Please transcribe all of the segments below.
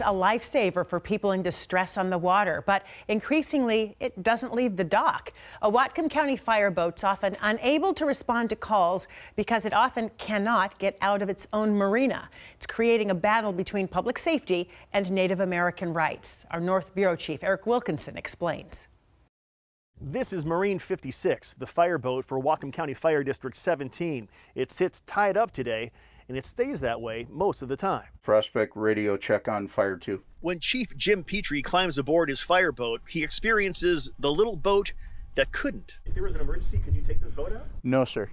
A lifesaver for people in distress on the water, but increasingly it doesn't leave the dock. A Whatcom County fireboat's often unable to respond to calls because it often cannot get out of its own marina. It's creating a battle between public safety and Native American rights. Our North Bureau Chief Eric Wilkinson explains. This is Marine 56, the fireboat for Whatcom County Fire District 17. It sits tied up today, and it stays that way most of the time. Prospect radio check on fire 2. When Chief Jim Petrie climbs aboard his fireboat, he experiences the little boat that couldn't. If there was an emergency, could you take this boat out? No, sir.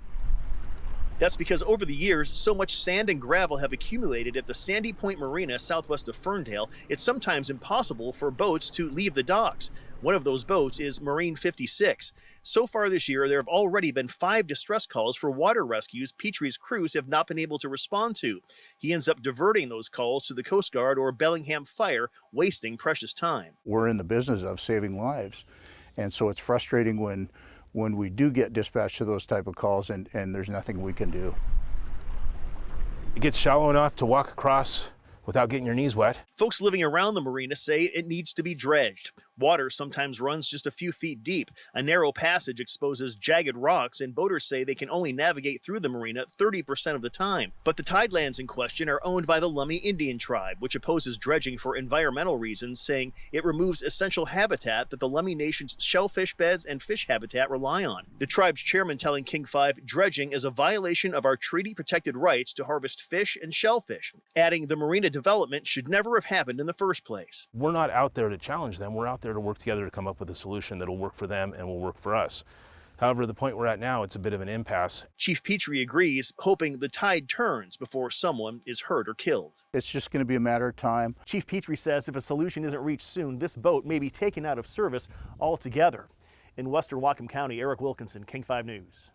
That's because over the years, so much sand and gravel have accumulated at the Sandy Point Marina southwest of Ferndale, it's sometimes impossible for boats to leave the docks. One of those boats is Marine 56. So far this year, there have already been 5 distress calls for water rescues Petrie's crews have not been able to respond to. He ends up diverting those calls to the Coast Guard or Bellingham Fire, wasting precious time. We're in the business of saving lives, and so it's frustrating when we do get dispatched to those type of calls and there's nothing we can do. It gets shallow enough to walk across without getting your knees wet. Folks living around the marina say it needs to be dredged. Water sometimes runs just a few feet deep. A narrow passage exposes jagged rocks, and boaters say they can only navigate through the marina 30% of the time. But the tidelands in question are owned by the Lummi Indian tribe, which opposes dredging for environmental reasons, saying it removes essential habitat that the Lummi Nation's shellfish beds and fish habitat rely on. The tribe's chairman telling King 5 dredging is a violation of our treaty-protected rights to harvest fish and shellfish, adding the marina development should never have happened in the first place. We're not out there to challenge them. We're out there to work together to come up with a solution that will work for them and will work for us. However, the point we're at now, it's a bit of an impasse. Chief Petrie agrees, hoping the tide turns before someone is hurt or killed. It's just going to be a matter of time. Chief Petrie says if a solution isn't reached soon, this boat may be taken out of service altogether. In western Whatcom County, Eric Wilkinson, King 5 News.